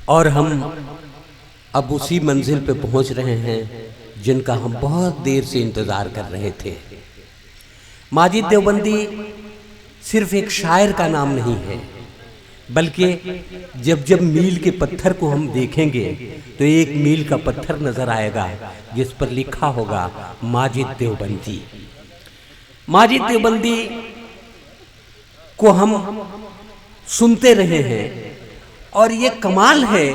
और हम अब उसी मंजिल पे पहुंच रहे हैं जिनका हम बहुत देर से इंतज़ार कर रहे थे। माजिद देवबंदी सिर्फ एक शायर का नाम नहीं है, बल्कि जब जब मील के पत्थर को हम देखेंगे तो एक मील का पत्थर नज़र आएगा जिस पर लिखा होगा माजिद देवबंदी। माजिद देवबंदी को हम सुनते रहे हैं और ये कमाल है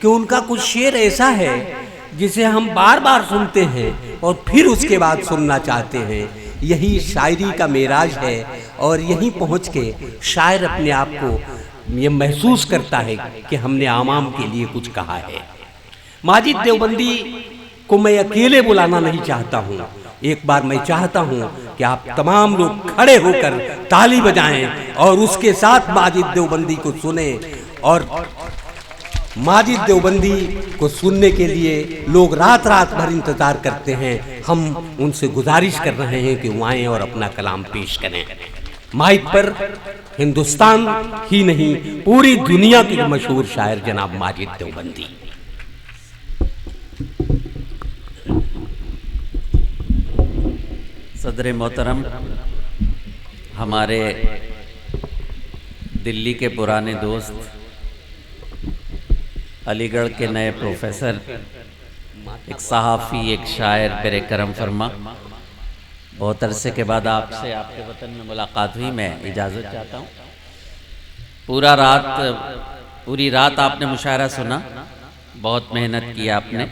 कि उनका कुछ शेर ऐसा है जिसे हम बार बार सुनते हैं और फिर उसके बाद सुनना चाहते हैं। यही शायरी का मेराज है और यहीं पहुँच के शायर अपने आप को ये महसूस करता है कि हमने आवाम के लिए कुछ कहा है। माजिद देवबंदी को मैं अकेले बुलाना नहीं चाहता हूँ। एक बार मैं चाहता हूँ कि आप तमाम लोग खड़े होकर ताली बजाएं और उसके साथ माजिद देवबंदी को सुने। और माजिद देवबंदी को सुनने के लिए लोग रात रात भर इंतज़ार करते हैं। हम उनसे गुजारिश कर रहे हैं कि वो आएँ और अपना कलाम पेश करें। माइक पर हिंदुस्तान ही नहीं पूरी दुनिया के मशहूर शायर जनाब माजिद देवबंदी। सदर मोहतरम, हमारे दिल्ली के पुराने दोस्त, अलीगढ़ के नए प्रोफेसर, एक सहाफ़ी, एक शायर, पेरे करम फरमा, बहुत अरसे के बाद आपसे आपके वतन में मुलाकात हुई। मैं इजाज़त चाहता हूँ। पूरी रात आपने मुशायरा सुना, बहुत मेहनत की आपने।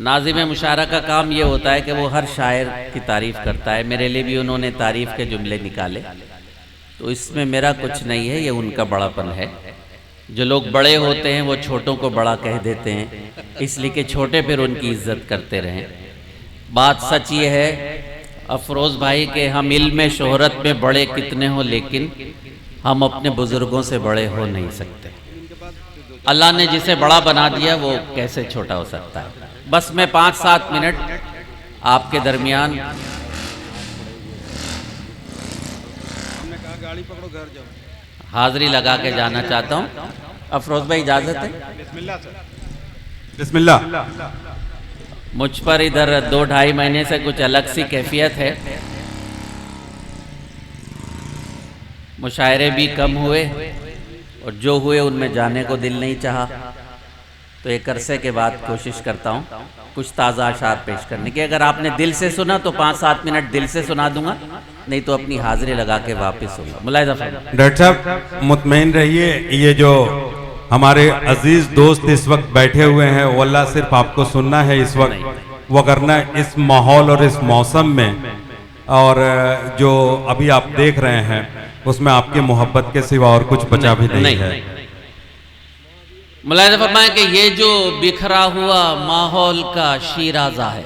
नाज़िम मुशायरा का काम ये होता है कि वो हर शायर की तारीफ़ करता है। मेरे लिए भी उन्होंने तारीफ़ के जुमले निकाले, तो इसमें मेरा कुछ नहीं है, ये उनका बड़ापन है। जो लोग बड़े होते हैं वो छोटों को बड़ा कह देते हैं, इसलिए कि छोटे फिर उनकी इज्जत करते रहें। बात सच ये है अफरोज़ भाई के हम इल्म शोहरत में बड़े कितने हो, लेकिन हम अपने बुज़ुर्गों से बड़े हो नहीं सकते। अल्लाह ने जिसे बड़ा बना दिया वो कैसे छोटा हो सकता है। बस मैं 5-7 मिनट आपके दरमियान हाज़िरी लगा के जाना चाहता हूँ। अफरोज़ भाई इजाज़त है? बिस्मिल्लाह। मुझ पर इधर 2-2.5 महीने से कुछ अलग सी कैफियत है। मुशायरे भी कम हुए और जो हुए उनमें जाने को दिल नहीं चाहा, तो एक अरसे के बाद कोशिश करता हूँ कुछ ताज़ा अशार पेश करने की। अगर आपने दिल से सुना तो 5-7 मिनट दिल से सुना दूंगा, नहीं तो अपनी हाजिरी लगा के वापस होगा। मुलाहिज़ा फरमाइए। डॉक्टर साहब मुतमईन रहिए, ये जो हमारे अजीज दोस्त इस वक्त बैठे हुए हैं वो अल्लाह सिर्फ आपको सुनना है इस वक्त, वो करना इस माहौल और इस मौसम में, और जो अभी आप देख रहे हैं उसमें आपकी मोहब्बत के सिवा और कुछ बचा भी नहीं है। मुलाहिज़ा फरमाएं कि ये जो बिखरा हुआ माहौल का शीराज़ा है,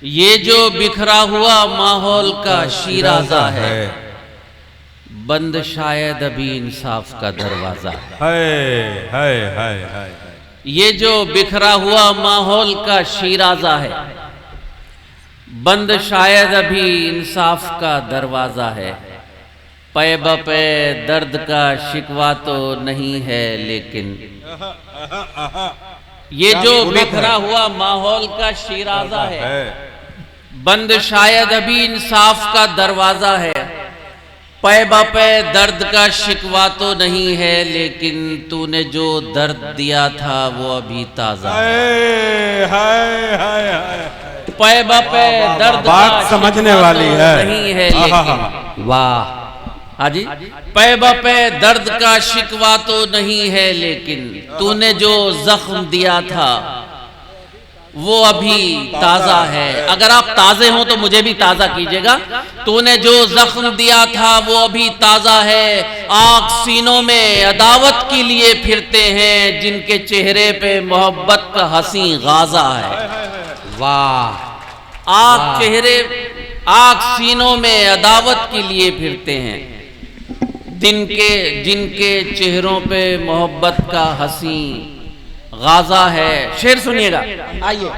ये जो बिखरा हुआ माहौल का शीराज़ा है, बंद शायद अभी इंसाफ का दरवाजा है। ये जो बिखरा हुआ माहौल का शीराज़ा है, बंद शायद अभी इंसाफ का दरवाजा है। पे बपे दर्द का शिकवा तो नहीं है, लेकिन ये जो बिखरा हुआ माहौल का शीराज़ा है, बंद शायद अभी इंसाफ का दरवाजा है। पे बपे दर्द का शिकवा तो नहीं है, लेकिन तूने जो दर्द दिया था वो अभी ताज़ा है। पे बपे दर्द बात समझने वाली है नहीं है, लेकिन वाह हाजी, पे बपे दर्द का शिकवा तो नहीं है, लेकिन तूने जो जख्म दिया था वो अभी ताज़ा है। अगर आप ताज़े हो तो मुझे भी ताज़ा कीजिएगा। तूने जो जख्म दिया था वो अभी ताज़ा है। आग सीनों में अदावत के लिए फिरते हैं, जिनके चेहरे पे मोहब्बत का हंसी गाज़ा है। वाह। आग सीनों में अदावत के लिए फिरते हैं, जिनके चेहरों पे मोहब्बत का हंसी गाज़ा है। शेर सुनिएगा, आइए,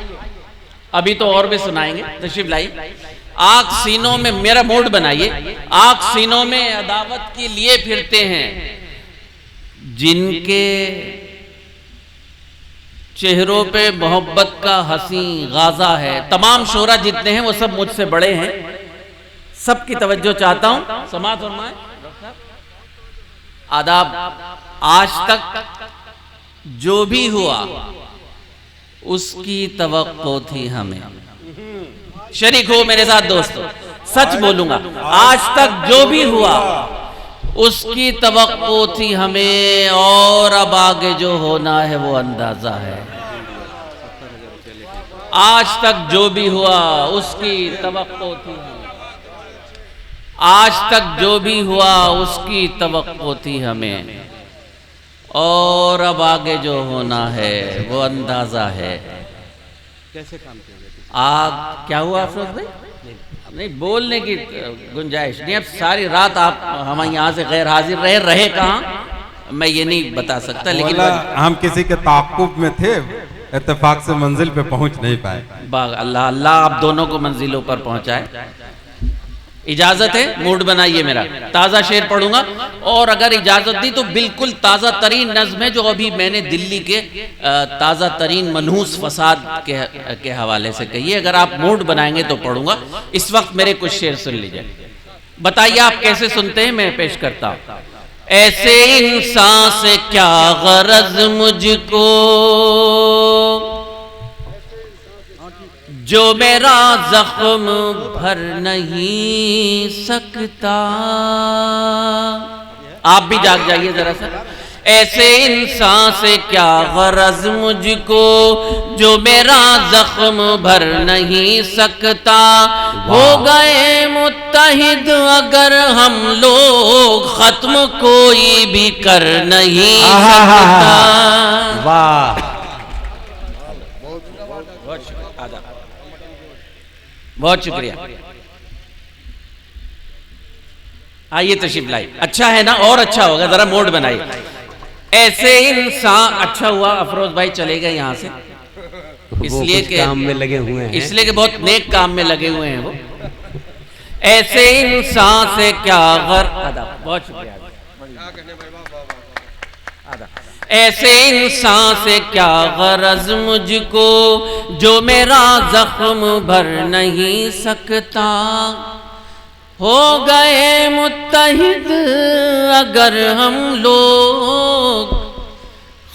अभी तो और भी सुनाएंगे, तशरीफ लाइए। आग सीनों में, मेरा मूड बनाइए, आग सीनों में अदावत के लिए फिरते हैं, जिनके चेहरों पे मोहब्बत का हंसी गाजा है। तमाम शोरा जितने हैं वो सब मुझसे बड़े हैं, सबकी तवज्जो चाहता हूं। समाअत फरमाएं। आदाब। आज तक जो भी हुआ उसकी तवक्को थी हमें। शरीक हो मेरे साथ दोस्तों, सच बोलूंगा, आज तक जो भी हुआ उसकी तवक्को थी हमें, और अब आगे जो होना है वो अंदाजा है। आज तक जो भी हुआ उसकी तवक्को थी हमें, आज तक जो भी हुआ उसकी तवक्को थी हमें, और अब आगे जो होना है वो अंदाजा है। कैसे काम किया? आग क्या हुआ अफरोज भाई? नहीं बोलने की गुंजाइश नहीं। अब सारी रात आप हम यहाँ से गैर हाजिर रहे कहाँ मैं ये नहीं बता सकता, लेकिन हम किसी के ताक़ुब में थे, इत्तेफाक से मंजिल पे पहुंच नहीं पाए। अल्लाह अल्लाह आप दोनों को मंजिलों पर पहुंचाए। इजाजत है, मूड बनाइए मेरा, ताज़ा शेर पढ़ूंगा, और अगर इजाजत दी तो बिल्कुल ताज़ा तरीन नज़्म है जो अभी मैंने दिल्ली के ताज़ा तरीन मनहूस फसाद के हवाले से कही है। अगर आप मूड बनाएंगे तो पढ़ूंगा। इस वक्त मेरे कुछ शेर सुन लीजिए, बताइए आप कैसे सुनते हैं, मैं पेश करता हूं। ऐसे इंसान से क्या गरज मुझको जो मेरा जख्म भर नहीं सकता। आप भी जाग जाइए जरा सा। ऐसे इंसान से क्या गरज मुझको जो मेरा जख्म भर नहीं सकता। हो गए मुत्तहिद अगर हम लोग, खत्म कोई भी कर नहीं सकता। वाह, बहुत शुक्रिया। आइए तशरीफ लाई। अच्छा है ना, और अच्छा होगा, जरा मोड बनाइए। ऐसे इंसान, अच्छा हुआ अफरोज भाई चले गए यहाँ से, इसलिए कि काम में लगे हुए हैं, इसलिए कि बहुत नेक काम में लगे हुए हैं वो। ऐसे इंसान से क्या बहुत शुक्रिया। ऐसे इंसान से क्या गरज मुझको जो मेरा जख्म भर नहीं सकता। हो गए मुत्तहिद अगर हम लोग,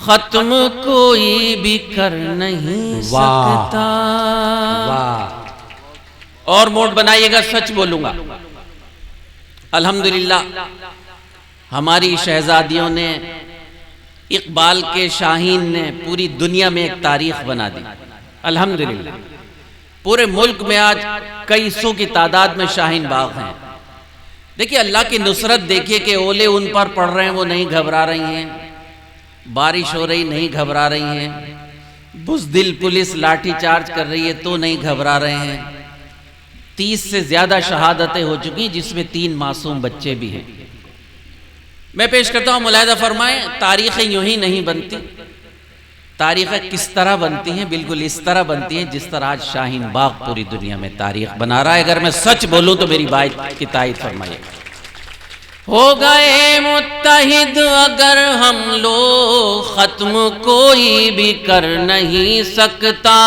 खत्म कोई भी कर नहीं सकता। वाह। और मोड बनाइएगा, सच बोलूंगा। अल्हम्दुलिल्लाह हमारी शहजादियों ने, इकबाल के शाहीन ने पूरी दुनिया में एक तारीख बना दी। अल्हम्दुलिल्लाह पूरे मुल्क में आज कई सौ की तादाद में शाहीन बाग हैं। देखिए अल्लाह की नुसरत देखिए कि ओले उन पर पड़ रहे हैं, वो नहीं घबरा रही हैं। बारिश हो रही, नहीं घबरा रही हैं। बुज़दिल पुलिस लाठी चार्ज कर रही है तो नहीं घबरा रहे हैं। 30 से ज़्यादा शहादतें हो चुकी जिसमें 3 मासूम बच्चे भी हैं। मैं पेश करता हूँ, मुलाहिज़ा फरमाएं, तारीखें यूं ही नहीं बनती। तारीखें किस तरह बनती हैं? बिल्कुल इस तरह बनती हैं जिस तरह आज शाहीन बाग पूरी दुनिया में तारीख बना रहा है। अगर मैं सच बोलूं तो मेरी बात की तायद फरमाइए। हो गए मुत्तहिद अगर हम लोग, खत्म कोई भी कर नहीं सकता।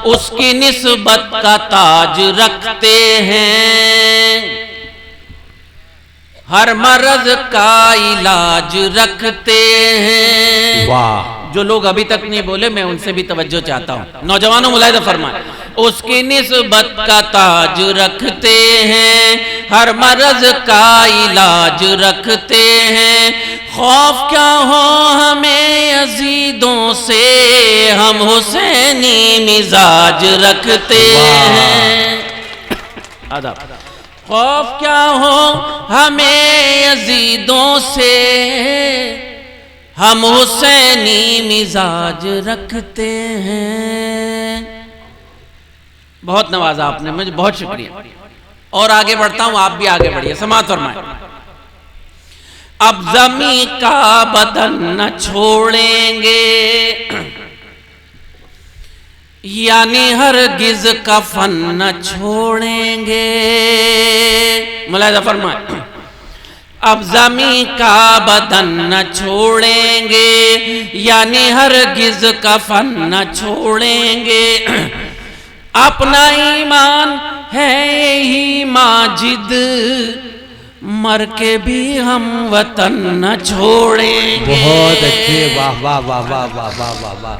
उसकी निस्बत का ताज रखते हैं, हर मर्ज का इलाज रखते हैं। वाह। जो लोग अभी तक नहीं बोले मैं उनसे भी तवज्जो चाहता हूँ। नौजवानों मुलाहिज़ा फरमाएं। उसकी निस्बत का ताज रखते हैं, हर मर्ज का इलाज रखते हैं। खौफ क्या हो हमें यजीदों से, हम हुसैनी मिजाज रखते हैं। आदाब। खौफ क्या हो हमें यजीदों से, हम हुसैनी मिजाज रखते हैं। बहुत नवाजा आपने मुझे, बहुत शुक्रिया। और आगे बढ़ता हूं, आप भी आगे बढ़िए। समाअत फरमाएं। अब ज़मीं का बदन न छोड़ेंगे, यानी हरगिज कफन न छोड़ेंगे। मुलाहिजा फरमाए, अब ज़मी का बदन न छोड़ेंगे, यानी हरगिज कफन न छोड़ेंगे। अपना ईमान है यही माजिद, मर के भी हम वतन न छोड़ेंगे। बहुत अच्छे, वाह वाह वाह वाह वाह वाह वाह वाह,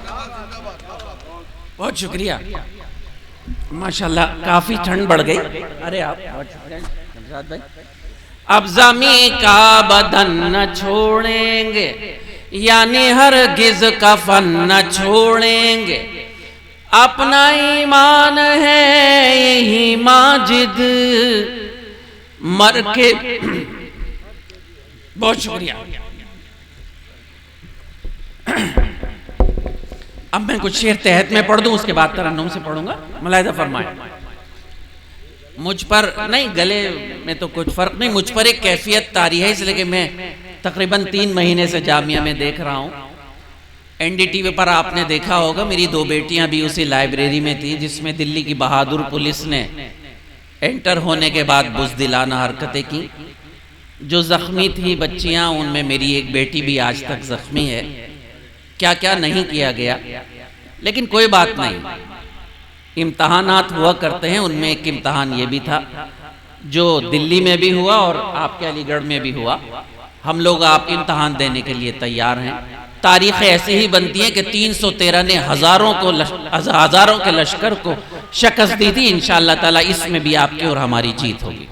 बहुत शुक्रिया माशाल्लाह। काफी ठंड बढ़ गई। अरे आप बहुत शुक्रिया शमशाद भाई। अब ज़मी का बदन न छोड़ेंगे, यानी हरगिज कफन न छोड़ेंगे। अपना ईमान है यही माजिद, मर के। बहुत शुक्रिया। अब मैं कुछ शेर तहत में पढ़ दूं, उसके बाद तरन्नुम से पढ़ूंगा। मुलाहिजा फरमाए, मुझ पर नहीं, गले में तो कुछ फर्क नहीं, मुझ पर एक कैफियत तारी है, इसलिए कि मैं तकरीबन 3 महीने से जामिया में देख रहा हूँ। एनडीटीवी पर आपने देखा होगा, मेरी 2 बेटियां भी उसी लाइब्रेरी में थी जिसमें दिल्ली की बहादुर पुलिस ने एंटर होने के बाद बुज़दिलाना हरकतें की। जो ज़ख्मी थी बच्चियां, उनमें मेरी एक बेटी भी आज तक ज़ख्मी है। क्या क्या नहीं किया गया, लेकिन कोई बात नहीं। इम्तहानात हुआ करते हैं, उनमें एक इम्तहान ये भी था जो दिल्ली में भी हुआ और आपके अलीगढ़ में भी हुआ। हम लोग आपके इम्तहान देने के लिए तैयार हैं। तारीखें ऐसी ही बनती हैं कि 313 ने हज़ारों के लश्कर को शिकस्त दी थी। इंशाअल्लाह ताला इसमें भी आपकी और हमारी जीत होगी।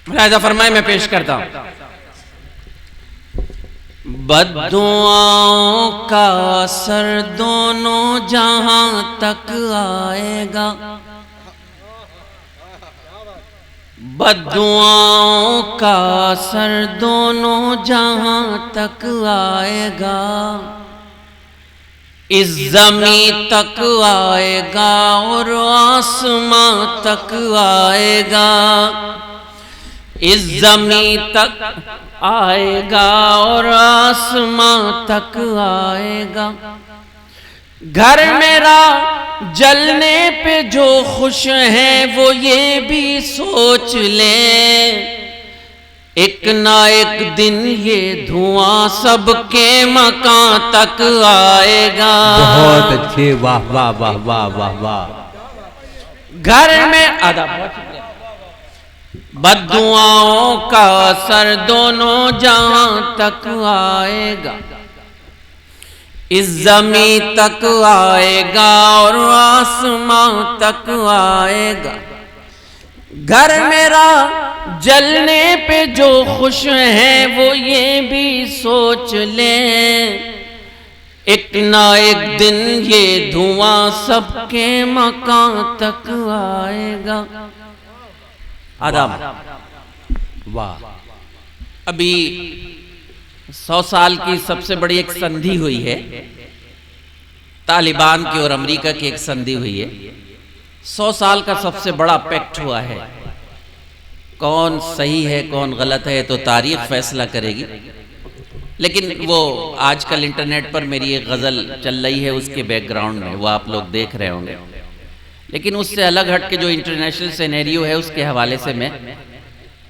मुलाहिजा फरमाए, मैं पेश करता हूं। बद्दुआओं का असर दोनों जहां तक आएगा, बद्दुआओं का असर दोनों जहां तक आएगा। इस ज़मीं तक आएगा और आसमां तक आएगा। इस ज़मीं तक आएगा और आसमां तक आएगा। घर मेरा जलने पे जो खुश है वो ये भी सोच ले, एक ना एक दिन ये धुआं सबके मकान तक आएगा। बहुत अच्छे, वाह वाह वाह वाह वाह वाह। घर में बद्दुआओं का असर दोनों जहां तक आएगा। इस ज़मीं तक आएगा और आसमां तक आएगा। घर मेरा जलने पे जो खुश है वो ये भी सोच ले, एक ना एक दिन ये धुआं सबके मकान तक आएगा। आदाब, वाह। अभी 100 साल की सबसे बड़ी एक संधि हुई है, तालिबान की और अमेरिका की एक संधि हुई है। 100 साल का सबसे बड़ा पैक्ट हुआ है। कौन सही है कौन गलत है तो तारीख फैसला करेगी, लेकिन वो आजकल इंटरनेट पर मेरी एक गज़ल चल रही है, उसके बैकग्राउंड में वो आप लोग देख रहे होंगे। लेकिन उससे अलग हट के जो इंटरनेशनल सिनेरियो है उसके हवाले से मैं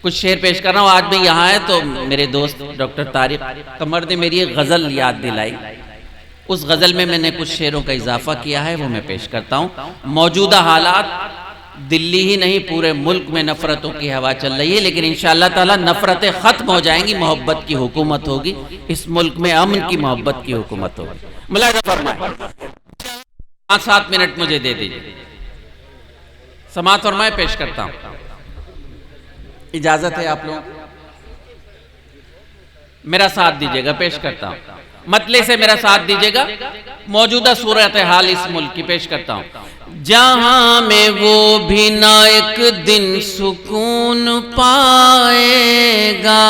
कुछ शेर पेश कर रहा हूँ। आज मैं यहाँ है तो मेरे दोस्त डॉक्टर तारिक कमर ने मेरी एक गज़ल याद दिलाई। उस गज़ल में मैंने कुछ शेरों का इजाफा किया है, वो मैं पेश करता हूँ। मौजूदा हालात दिल्ली ही नहीं पूरे मुल्क में नफ़रतों की हवा चल रही है, लेकिन इंशाअल्लाह ताला नफ़रतें ख़त्म हो जाएंगी, मोहब्बत की हुकूमत होगी। इस मुल्क में अमन की मोहब्बत की हुकूमत होगी। मुलाहिजा फरमाए, 5-7 मिनट मुझे दे दीजिए, समाअत फरमाए, पेश करता हूँ। इजाजत है आप लोग, मेरा साथ दीजिएगा, पेश करता हूँ। मतले से मेरा साथ दीजिएगा। मौजूदा सूरत हाल इस मुल्क की पेश करता हूँ। जहां में वो भी ना एक दिन सुकून पाएगा,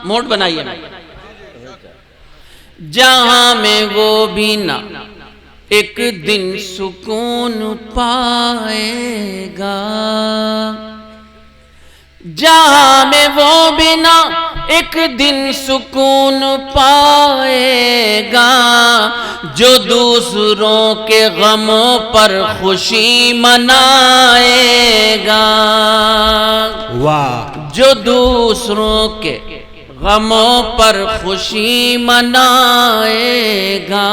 मोड बनाइए ना। जहां में वो भी ना एक दिन सुकून पाएगा, जहां में वो भी ना एक दिन सुकून पाएगा, जो दूसरों के गमों पर खुशी मनाएगा। वाह। जो दूसरों के गमों पर खुशी मनाएगा,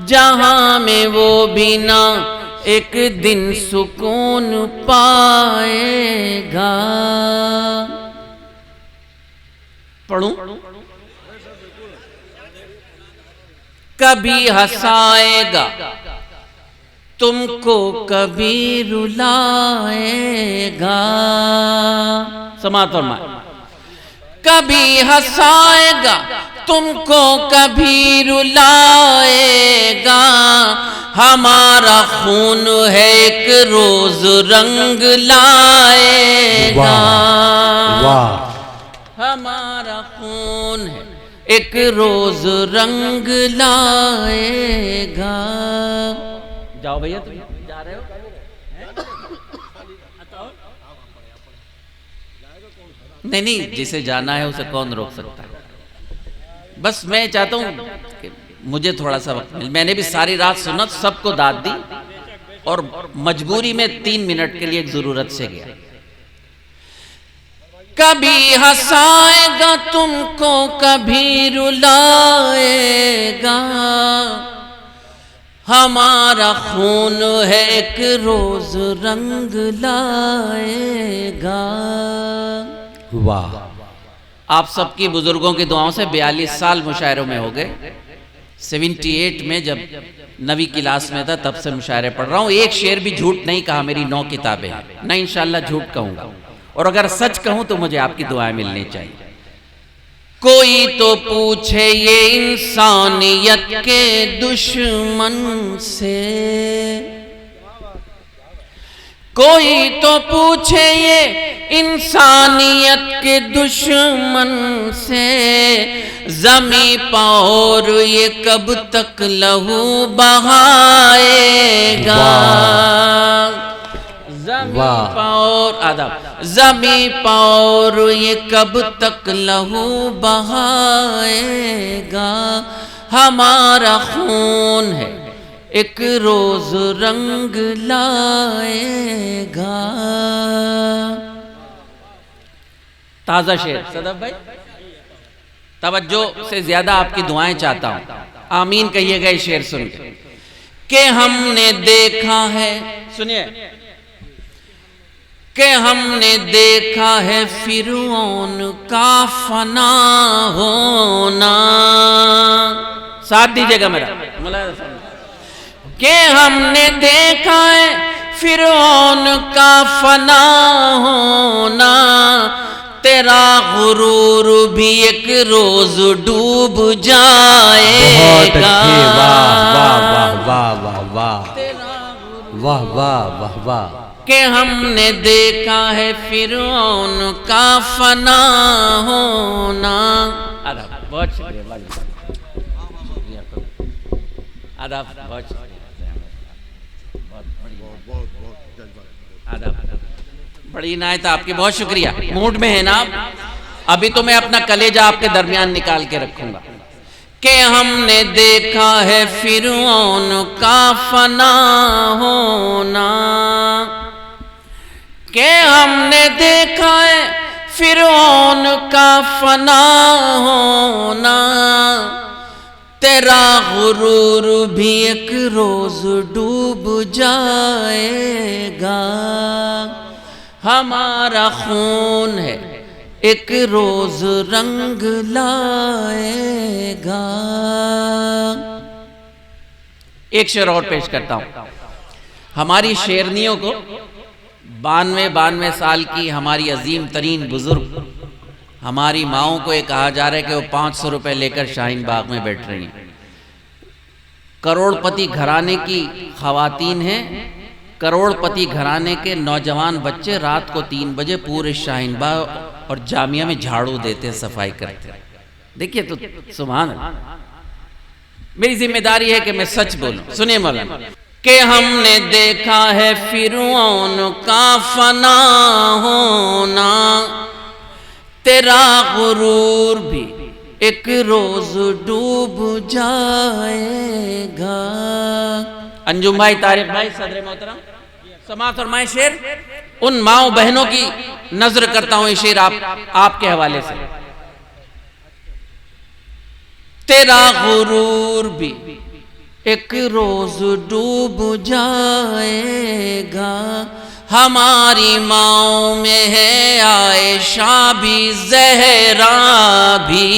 जहां में वो भी ना एक दिन सुकून पाएगा। पढ़ूं? कभी हंसाएगा तुमको, कभी रुलाएगा। समात फरमाए। कभी हंसाएगा तुमको, कभी रुलाएगा। हमारा खून है एक रोज रंग लाएगा। वाह। हमारा खून है एक रोज रंग लाएगा। जाओ भैया, तुम जा रहे हो? नहीं नहीं, जिसे जाना है उसे कौन रोक सकता है। बस मैं चाहता हूं कि मुझे थोड़ा सा वक्त मिले। मैंने भी सारी रात सुना, सबको दाद दी और मजबूरी में 3 मिनट के लिए एक जरूरत से गया। कभी हंसाएगा तुमको, कभी रुलाएगा। हमारा खून है एक रोज रंग लाएगा। वाह। आप सबकी बुजुर्गों की दुआओं से 42 साल मुशायरों में हो गए। 78 में जब 9वीं क्लास में था तब से मुशायरे पढ़ रहा हूँ। एक शेर भी झूठ नहीं कहा। मेरी 9 किताबें हैं, न इंशाल्लाह झूठ कहूँगा। और अगर सच कहूँ तो मुझे आपकी दुआएं मिलनी चाहिए। कोई तो पूछे ये इंसानियत के दुश्मन से, कोई तो पूछे ये इंसानियत के दुश्मन से, ज़मीं पर ये कब तक लहू बहाएगा। ज़मीं पर आदब, ज़मीं पर ये कब तक लहू बहाएगा। हमारा खून है एक रोज रंग लाएगा। ताजा शेर सदफ भाई, तवज्जो से ज्यादा आपकी दुआएं चाहता हूं। आमीन कहिएगा ये शेर सुन के हमने देखा है, सुनिए, कि हमने देखा है फिरौन का फना होना। साथ दीजिएगा मेरा, कि हमने देखा है फिरौन का फना होना। तेरा गुरूर भी एक रोज डूब जाएगा। वाह वाह वाह वाह वाह वाह वाह वाह वाह। कि हमने देखा है फिरौन का फना होना। बहुत शुक्रिया, आदाब, बहुत शुक्रिया, बड़ी इनायत आपकी, बहुत शुक्रिया। मूड में है ना आप? अभी तो मैं अपना कलेजा आपके दरमियान निकाल के रखूंगा। कि हमने देखा है फिरौन का फना होना। कि हमने देखा है फिरौन का फना होना। तेरा गुरूर भी एक रोज डूब जाएगा। हमारा खून है एक रोज रंग लाएगा। एक शेर और पेश करता हूं। हमारी शेरनियों को 92 साल की हमारी अजीम तरीन बुजुर्ग हमारी माओं को ये कहा जा रहा है कि वो 500 रुपए लेकर शाहीन बाग में बैठ रही हैं। करोड़पति घराने की खवातीन हैं। करोड़पति घराने के नौजवान बच्चे रात को 3 बजे पूरे शाहीन बाग और जामिया में झाड़ू देते हैं, सफाई करते हैं। देखिए तो सुभान अल्लाह। मेरी जिम्मेदारी है कि मैं सच बोलूं। सुनिए मौलाना, कि हमने देखा है फिरौन का फना होना। तेरा गुरूर भी एक रोज डूब जाएगा। अंजुम भाई, तारिक भाई, सदर मोहतरम समाअत फरमाए शेर। उन माओ बहनों की नजर करता हूं ये शेर आपके हवाले से। तेरा गुरूर भी एक रोज डूब जाएगा, हमारी माओ में है आयशा भी ज़हरा भी।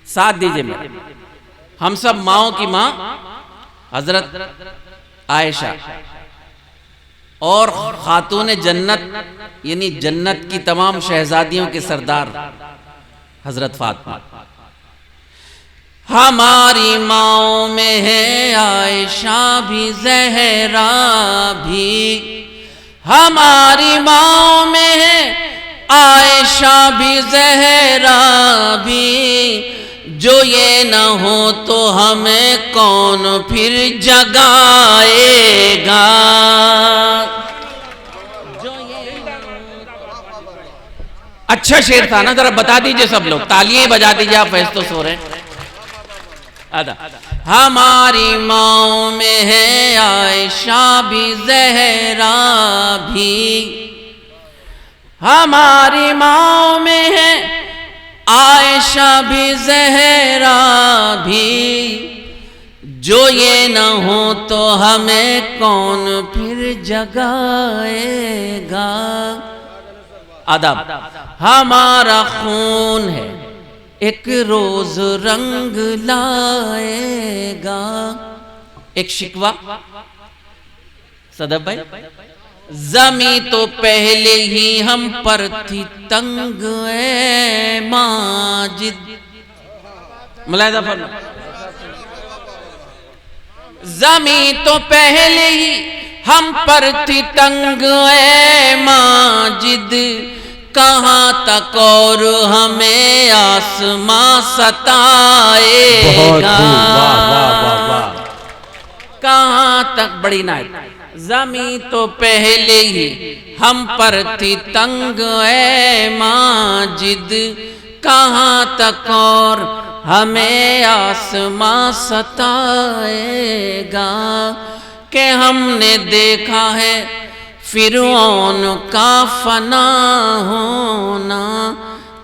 साथ दीजिए मेरे, हम सब माओ की मां हजरत आयशा और खातून जन्नत यानी जन्नत की तमाम शहजादियों के सरदार हजरत फातिमा। हमारी माओ में है आयशा भी ज़हरा भी, हमारी माओ में है आयशा भी ज़हरा भी। जो ये न हो तो हमें कौन फिर जगाएगा। अच्छा शेर था ना, जरा बता दीजिए सब लोग, तालियां बजा दीजिए, आप वैसे तो सो रहे हैं। आदा। हमारी माओ में है आयशा भी ज़हरा भी, हमारी माओ में है आयशा भी ज़हरा भी। जो ये न हो तो हमें कौन फिर जगाएगा। अदब। हमारा खून है एक रोज रंग लाएगा। एक शिकवा सदब भाई, जमी तो पहले ही हम पर थी तंग ए माजिद। मुलाहिजा फरमा, जमी तो पहले ही हम पर थी तंग ए माजिद। कहाँ तक और हमें आसमां सताएगा। कहाँ तक, बड़ी नायत। जमी तो पहले ही हम पर थी तंग ए माजिद। कहाँ तक और हमें आसमां सताएगा। कि हमने देखा है फिरौन का फना होना।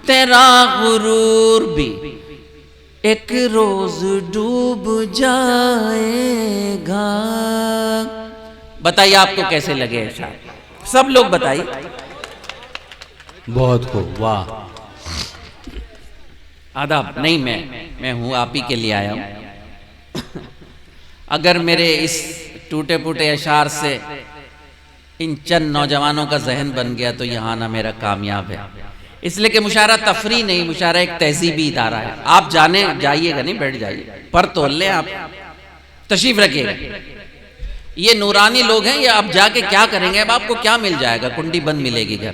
तेरा गुरूर भी एक रोज डूब जाएगा। बताइए आपको कैसे लगे शायद, सब लोग बताइए। बहुत खूब, वाह। आदाब। नहीं, मैं हूं, आप ही के लिए आया हूं। अगर मेरे इस टूटे फूटे अशार से इन चंद नौजवानों का जहन बन गया तो यहाँ आना मेरा कामयाब है। इसलिए कि मुशायरा तफरी नहीं, मुशायरा एक तहजीबी इदारा है। आप जाने जाइएगा नहीं, बैठ जाइए, पर तोल लें, आप तशरीफ रखिएगा। ये नूरानी लोग हैं, ये अब जाके क्या करेंगे, अब आपको क्या मिल जाएगा, कुंडी बंद मिलेगी घर।